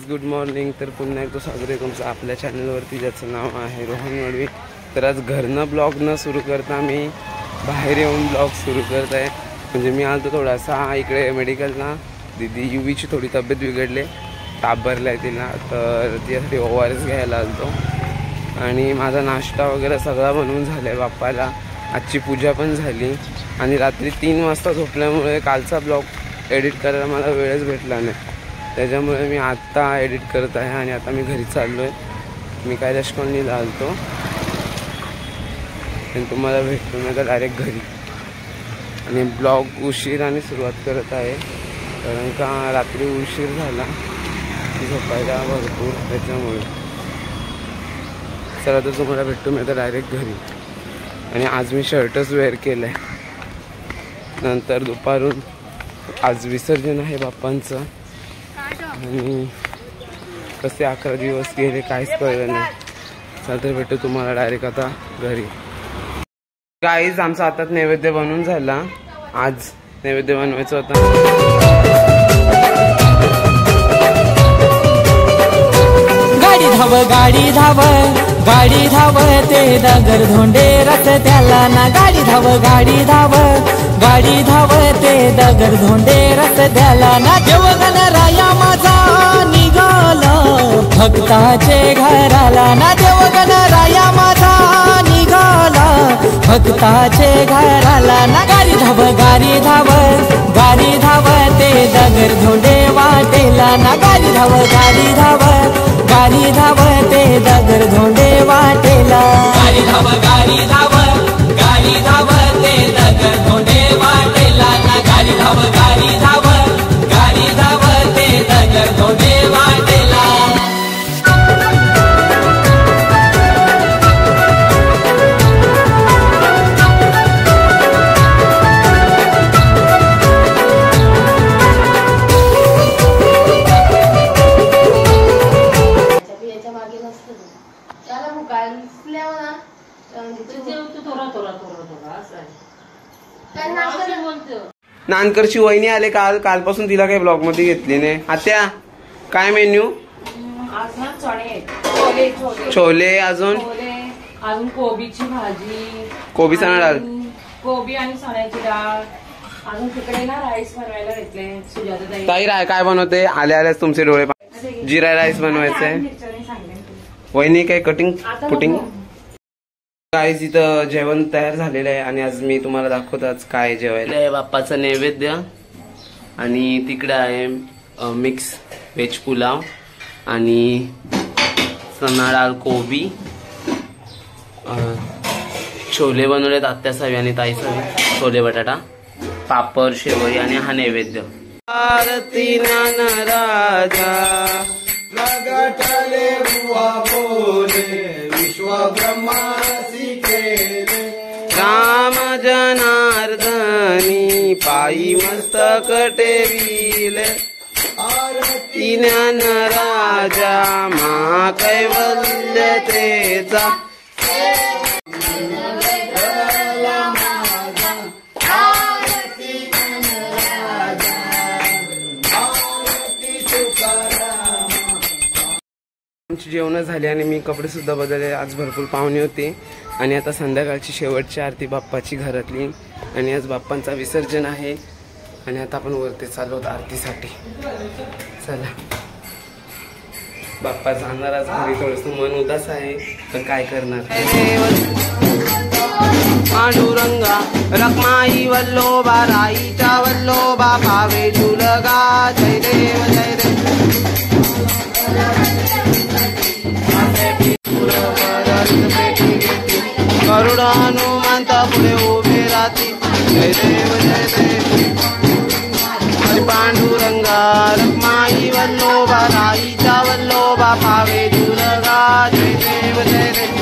Good morning. तर पुन्हा एकदा स्वागत आहे तुमचं आपल्या चॅनलवरती, ज्याचं नाव आहे रोहन वडवी. तर आज घरनं ब्लॉग न सुरू करता मी बाहेर येऊन ब्लॉग सुरू करत आहे. म्हणजे मी आलो थोडासा इकडे मेडिकलला. दीदी युवीची थोडी तब्येत बिघडले, ताप भरला आहे तिला, तर त्यासाठी ORS घ्यायला आलो. आणि माझा नाश्ता वगैरे सगळा बनवून झाला आहे. बाप्पाला आजची पूजा पण झाली. आणि रात्री 3 वाजता झोपल्यामुळे कालचा ब्लॉग एडिट करायला मला वेळच भेटला नाही. त्याच्यामुळे मी आत्ता एडिट करत आहे. आणि आता मी घरी चाललो आहे. मी कैलाश कॉलनीला आलतो आणि तुम्हाला भेटतो मी आता डायरेक्ट घरी. आणि ब्लॉग उशिराने सुरुवात करत आहे, कारण का रात्री उशीर झाला झोपायला भरपूर, त्याच्यामुळे. चला तर तुम्हाला भेटतो मी आता डायरेक्ट घरी. आणि आज मी शर्टच वेअर केलं आहे. नंतर दुपारून आज विसर्जन आहे बाप्पांचं. आणि कसे 11 दिवस गेले काहीच कळलं नाही. चला तर भेटतो तुम्हाला डायरेक्ट आता घरी. गाईज आमचा आता नैवेद्य बनवून झाला. आज नैवेद्य बनवायचं होतं. गाडी धाव गाडी धाव गाडी धाव ते दगर धोंडे रस्त्याला ना. गाडी धाव गाडी धाव गाडी धाव ते दगर धोंडे रस्त्याला ना. देवगण राया माझा निघाला भक्ताचे घराला ना. देवगण राया माझा निघाला भक्ताचे घराला ना. गाडी धाव गाडी धाव गाडी धाव ते दगर धोंडे वाटेला ना. गाडी धाव गाडी धाव गाडी धाव ते दगर धोंडे वाटेला. गाडी धाव गाडी धाव गाडी धाव ते दगर धोंडे वाटेला ना. गाडी धाव गाडी धाव गाडी धाव ते दगर धोंडे वाटेला. नानकरची वहिनी आले कालपासून तिला काही ब्लॉग मध्ये घेतली नाही. आत्या काय मेन्यू? छोले, अजून कोबीची भाजी, कोबीचा डाळ, कोबी आणि चण्याची डाळ. अजून तिकडे ना राईस बनवायला घेतले सुजाता ताई. काय बनवते? आल्याच तुमचे डोळे. जिरा राईस बनवायचंय. वहिनी काय कटिंग पुटिंग. गाईज इथं जेवण तयार झालेलं आहे. आणि आज मी तुम्हाला दाखवतो आज काय जेवायला आहे. बाप्पाचं नैवेद्य. आणि तिकडे आहे मिक्स व्हेज पुलाव आणि चणा डाळ, कोबी, छोले बनवलेत आत्या सावी आणि ताई सावी, छोले बटाटा, पापड, शेवई आणि हा नैवेद्य. आरती राजा लगटले बुवा बोले विश्व ब्रह्मासी केले. राम जनार्दनी पायी मस्तक टेविले. आरती ज्ञान राजा मा कैवल्यतेचा. जेवण झाले आणि मी कपडे सुद्धा बदलले. आज भरपूर पाहुणे होते. आणि आता संध्याकाळची शेवटची आरती बाप्पाची घरातली. आणि आज बाप्पांचा विसर्जन आहे. आणि आता आपण वरती चाललो आहोत आरतीसाठी. चला. बाप्पा जाणार आज घरी. थोडंसं मन उदास आहे, पण काय करणार. पांडुरंगा रखमाई वल्लोबा राईच्या वल्लोबा भावे झुलगा. जय देव जय देव. गरुड हनुमंता पुढे उभे राहती. जय देव जय देव. पांडुरंगा रखमाई वल्लोबा राईचा वल्लोबा भावे झुलगा. जय देव जय देव.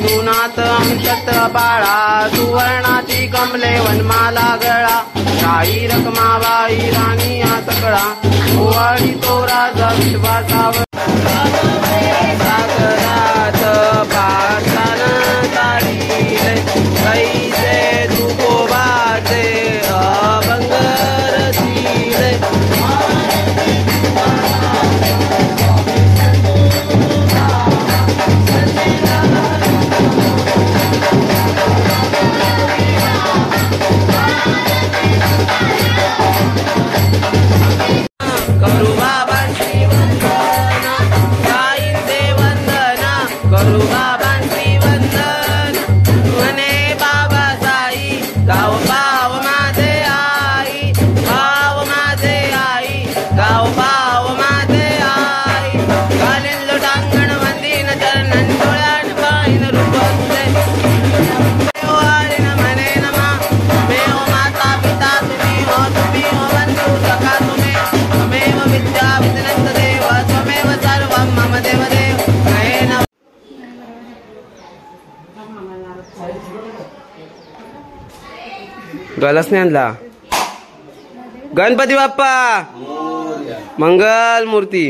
नुनाथ अंशत्र बाळा सुवर्णाची कमले वनमाला गळा. राई रखमाबाई राणी हा सगळा. ओवाळी तो राजा विश्वासावर. सागरात पाषाण तारीले कैसे तुकोबाचे अभंग रचिले. गलास नाही आणला. गणपती बाप्पा मंगल मूर्ती.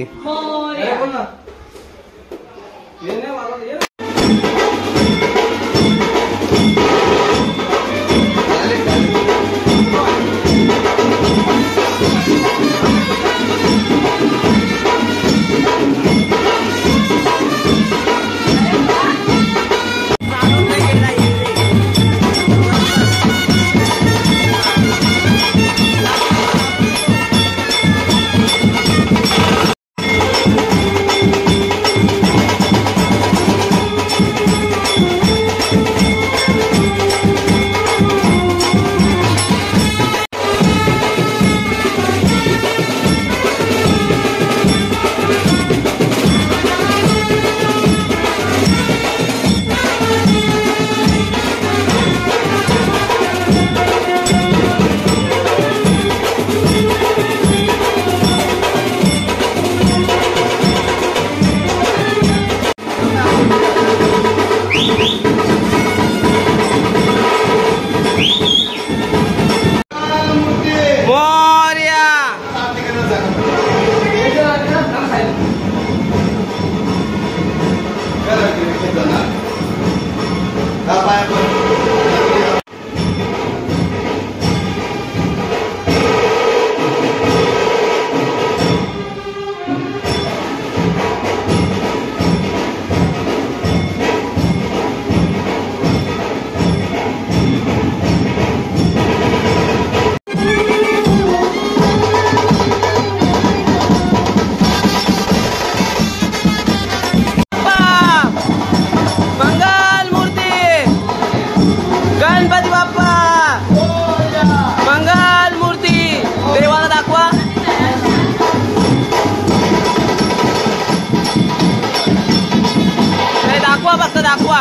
दाखवा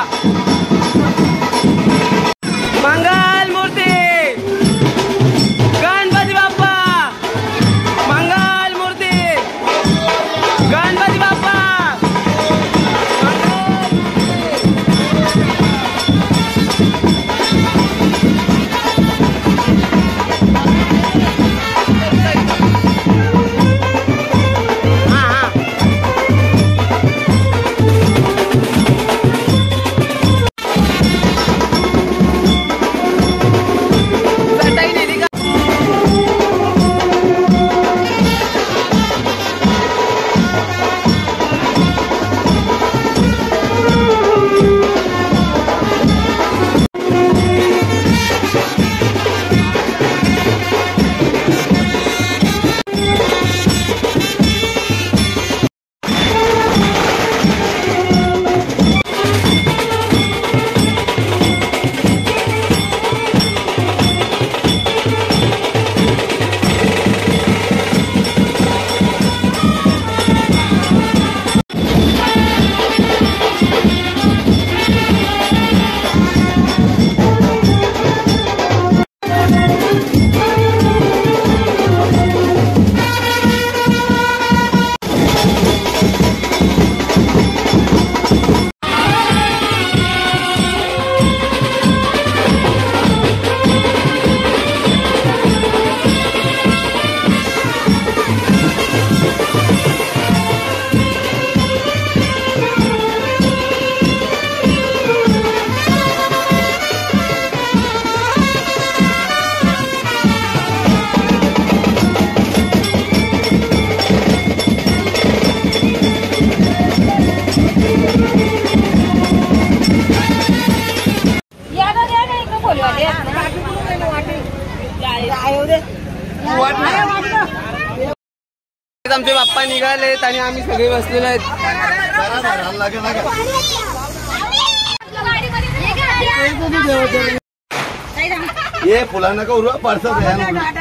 मंगल मूर्ती गणपती बाप्पा मंगल मूर्ती गणपती बाप्पा आमचे बाप्पा निघालेत आणि आम्ही सगळे बसलेले आहेत. ये फुलांना का उरवा पडतात.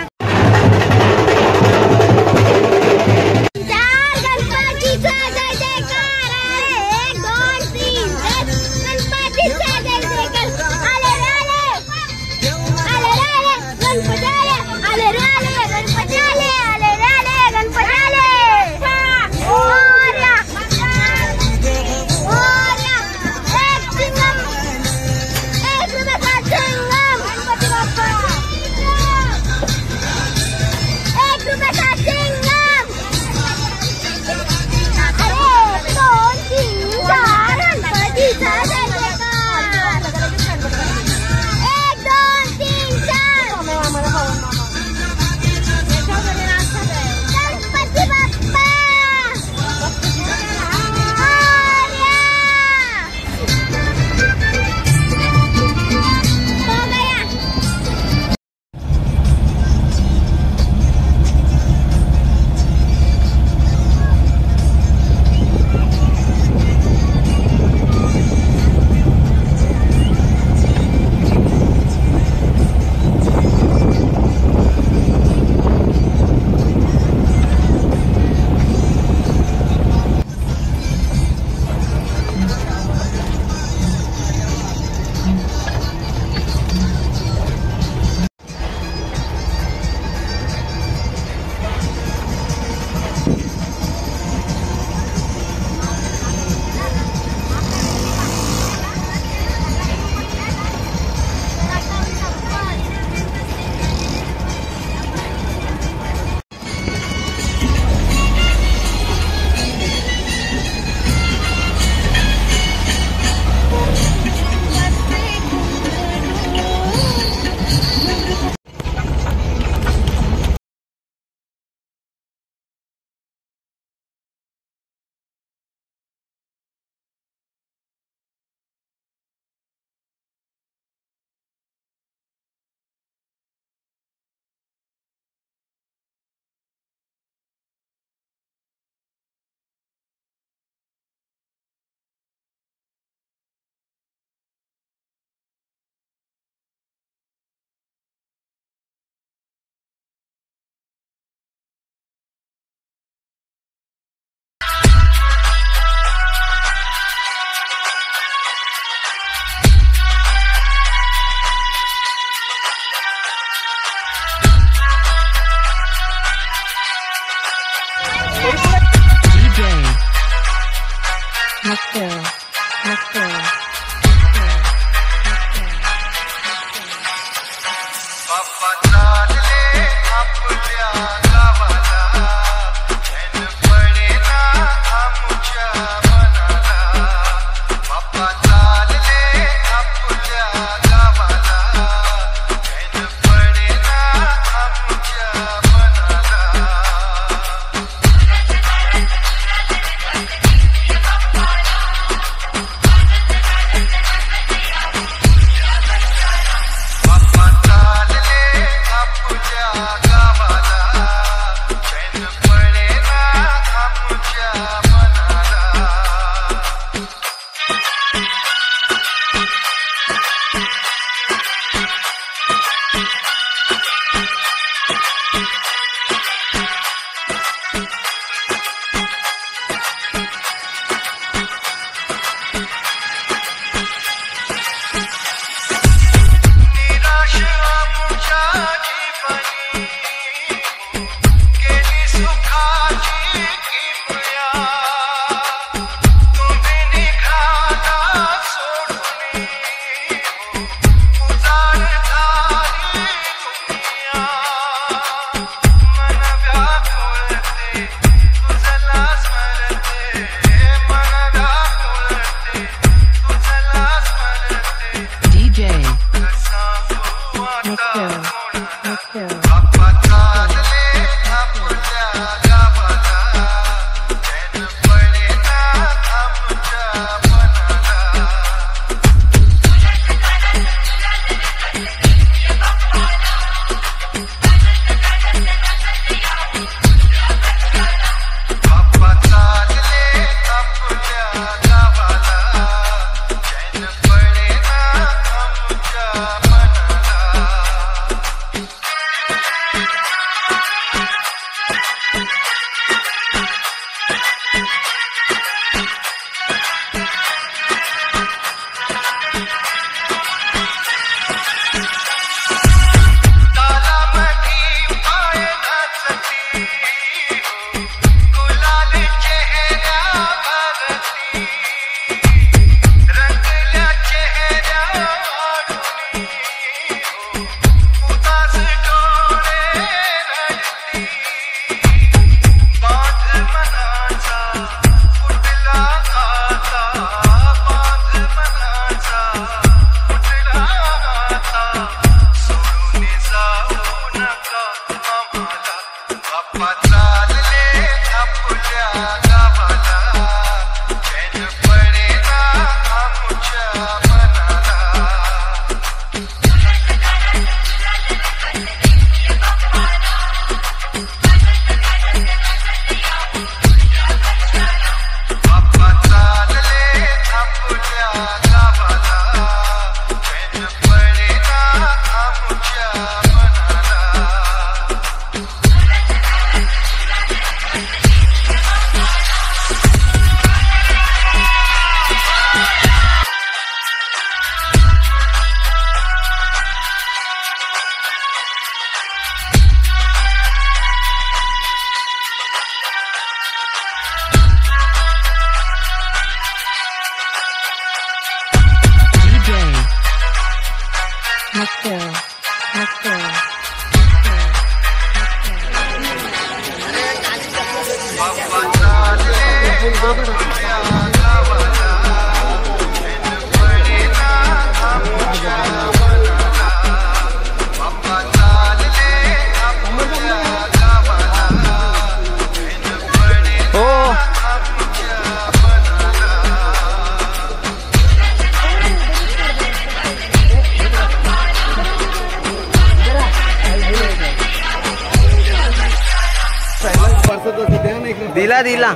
दिला दिला.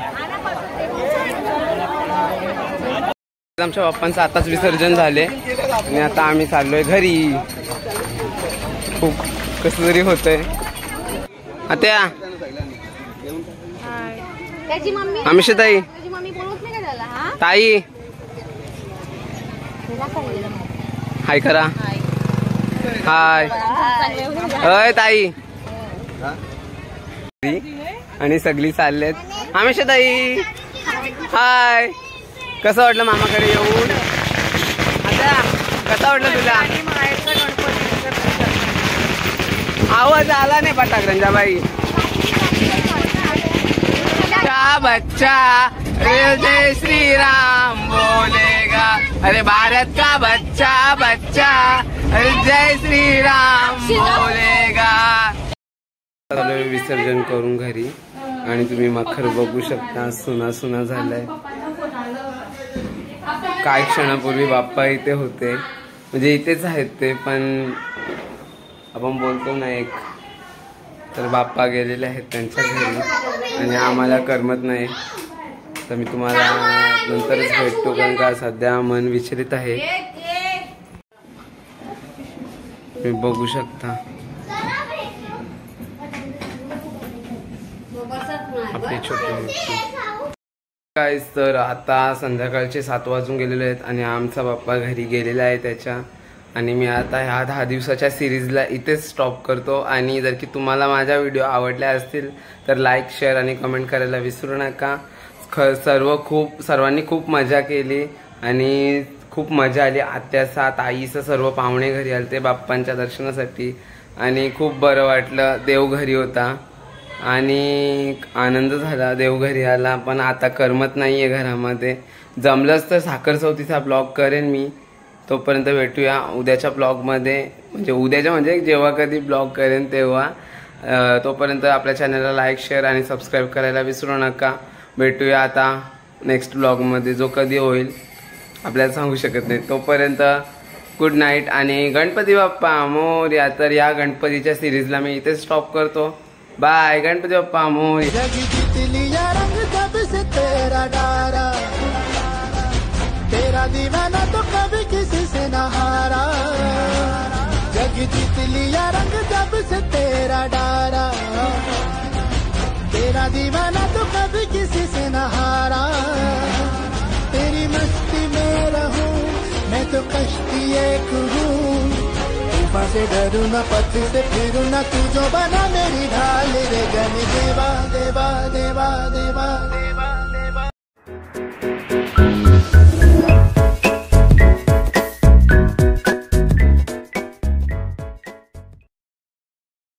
आमच्या बाप्पांचं आताच विसर्जन झाले आणि आता आम्ही चाललोय घरी. खूप कसं तरी होतंय. आता आमिषाताई ताई हाय करा. हाय अय ताई. आणि सगळी चाललेत. आमिषाताई हाय. कसं वाटलं मामाकडे येऊन? आता कसं वाटलं तुला? आवाज आला नाही पटाक बाई. का बच्चा जय श्री राम बोलेगा. अरे भारत का बच्चा बच्चा अरे जय श्री राम बोलेगा. विसर्जन करून घरी आणि तुम्ही मखर बघू शकता. सुना सुना झालाय. काही क्षणापूर्वी बाप्पा इथे होते, म्हणजे इथेच आहेत ते, पण आपण बोलतो ना एक, तर बाप्पा गेलेले आहेत त्यांच्या घरी आणि आम्हाला करमत नाही. तर मी तुम्हाला नंतरच भेटतो, कारण का सध्या मन विचलित आहे. तुम्ही बघू शकता आपली छोटी मुलगी. काय तर आता संध्याकाळचे 7 वाजून गेलेले आहेत आणि आमचा बाप्पा घरी गेलेला आहे त्याच्या. आणि मी आता ह्या 10 दिवसाच्या सिरीजला इथेच स्टॉप करतो. आणि जर की तुम्हाला माझ्या व्हिडिओ आवडल्या असतील तर लाईक शेअर आणि कमेंट करायला विसरू नका. सर्वांनी खूप मजा केली आणि खूप मजा आली. आत्याचा ताईचं सर्व पाहुणे घरी आले ते बाप्पांच्या दर्शनासाठी आणि खूप बरं वाटलं. देव घरी होता आणि आनंद झाला. देव घरी आला, पण आता करमत नाहीये घरामध्ये. जमलंच तर साखर चौथीचा ब्लॉग करेन मी. तोपर्यंत भेटूया उद्याच्या ब्लॉगमध्ये, म्हणजे जेव्हा कधी ब्लॉग करेन तेव्हा. तोपर्यंत आपल्या चॅनलला लाईक शेअर आणि सबस्क्राईब करायला विसरू नका. भेटूया आता नेक्स्ट ब्लॉगमध्ये, जो कधी होईल आपल्याला सांगू शकत नाही. तोपर्यंत गुड नाईट आणि गणपती बाप्पा मोरया. तर या गणपतीच्या सिरीजला मी इथे स्टॉप करतो. बाय. गणपती बाप्पा मोरया. तेरा दीवाना तो कभी किसी से न हारा. जग जीत लिया रंग जब से तेरा डारा. तेरा दीवाना तो कभी किसी से न हारा. तेरी मस्ती में रहूं मैं तो कश्ती एक हूँ. तूफान से डरूं न, पथ से फिरूं न, तू जो बना मेरी ढाल रे. गन देवा देवा देवा.